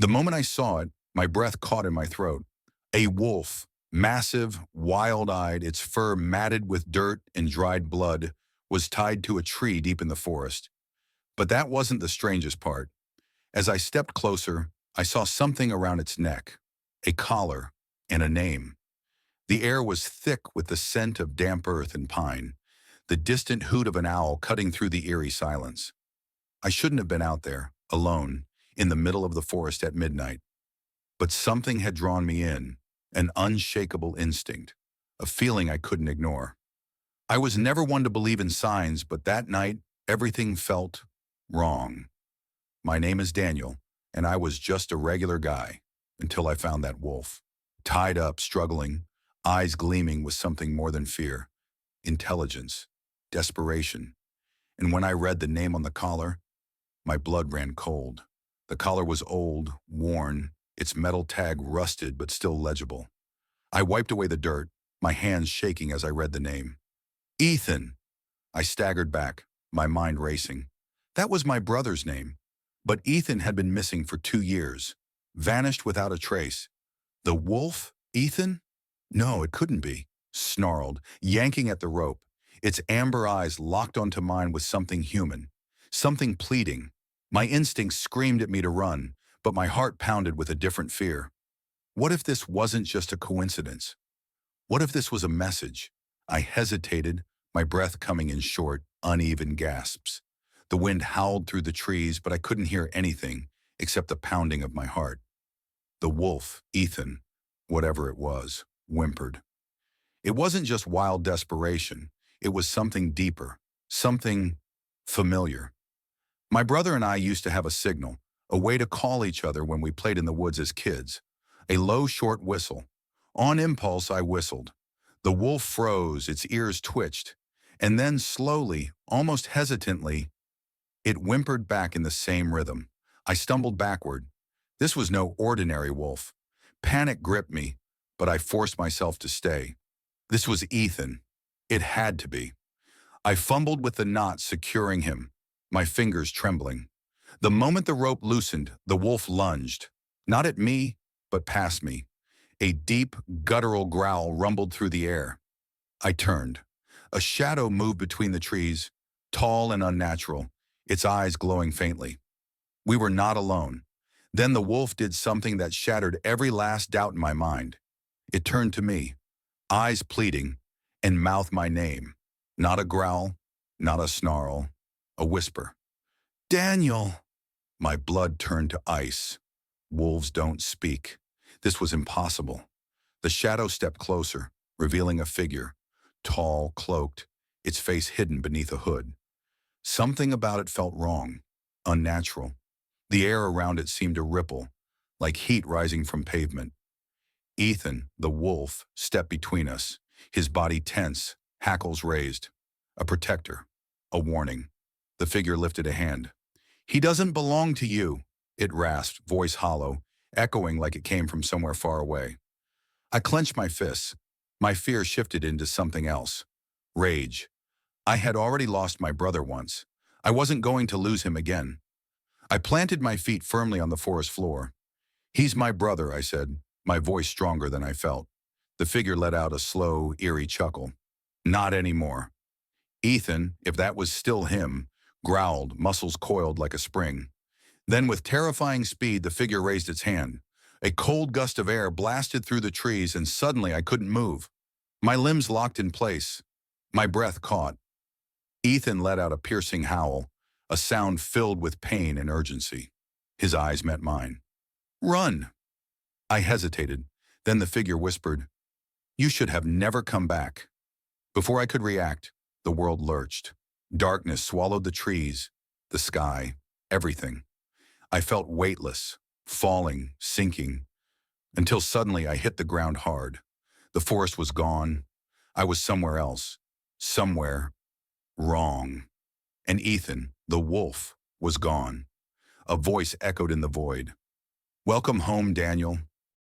The moment I saw it, my breath caught in my throat. A wolf, massive, wild-eyed, its fur matted with dirt and dried blood, was tied to a tree deep in the forest. But that wasn't the strangest part. As I stepped closer, I saw something around its neck, a collar, and a name. The air was thick with the scent of damp earth and pine, the distant hoot of an owl cutting through the eerie silence. I shouldn't have been out there, alone, in the middle of the forest at midnight. But something had drawn me in, an unshakable instinct, a feeling I couldn't ignore. I was never one to believe in signs, but that night, everything felt wrong. My name is Daniel, and I was just a regular guy until I found that wolf. Tied up, struggling, eyes gleaming with something more than fear, intelligence, desperation. And when I read the name on the collar, my blood ran cold. The collar was old, worn, its metal tag rusted but still legible. I wiped away the dirt, my hands shaking as I read the name. Ethan! I staggered back, my mind racing. That was my brother's name. But Ethan had been missing for 2 years, vanished without a trace. The wolf? Ethan? No, it couldn't be. Snarled, yanking at the rope, its amber eyes locked onto mine with something human, something pleading. My instincts screamed at me to run, but my heart pounded with a different fear. What if this wasn't just a coincidence? What if this was a message? I hesitated, my breath coming in short, uneven gasps. The wind howled through the trees, but I couldn't hear anything except the pounding of my heart. The wolf, Ethan, whatever it was, whimpered. It wasn't just wild desperation. It was something deeper, something familiar. My brother and I used to have a signal, a way to call each other when we played in the woods as kids. A low, short whistle. On impulse, I whistled. The wolf froze, its ears twitched, and then slowly, almost hesitantly, it whimpered back in the same rhythm. I stumbled backward. This was no ordinary wolf. Panic gripped me, but I forced myself to stay. This was Ethan. It had to be. I fumbled with the knot securing him, my fingers trembling. The moment the rope loosened, the wolf lunged, not at me, but past me. A deep, guttural growl rumbled through the air. I turned. A shadow moved between the trees, tall and unnatural, its eyes glowing faintly. We were not alone. Then the wolf did something that shattered every last doubt in my mind. It turned to me, eyes pleading, and mouthed my name. Not a growl, not a snarl, a whisper. Daniel! My blood turned to ice. Wolves don't speak. This was impossible. The shadow stepped closer, revealing a figure, tall, cloaked, its face hidden beneath a hood. Something about it felt wrong, unnatural. The air around it seemed to ripple, like heat rising from pavement. Ethan, the wolf, stepped between us, his body tense, hackles raised. A protector, a warning. The figure lifted a hand. He doesn't belong to you, it rasped, voice hollow, echoing like it came from somewhere far away. I clenched my fists. My fear shifted into something else. Rage. I had already lost my brother once. I wasn't going to lose him again. I planted my feet firmly on the forest floor. He's my brother, I said, my voice stronger than I felt. The figure let out a slow, eerie chuckle. Not anymore. Ethan, if that was still him, growled, muscles coiled like a spring. Then with terrifying speed, the figure raised its hand. A cold gust of air blasted through the trees, and suddenly I couldn't move. My limbs locked in place. My breath caught. Ethan let out a piercing howl, a sound filled with pain and urgency. His eyes met mine. Run! I hesitated. Then the figure whispered, You should have never come back. Before I could react, the world lurched. Darkness swallowed the trees, the sky, everything. I felt weightless, falling, sinking, until suddenly I hit the ground hard. The forest was gone. I was somewhere else, somewhere wrong. And Ethan, the wolf, was gone. A voice echoed in the void. Welcome home, Daniel.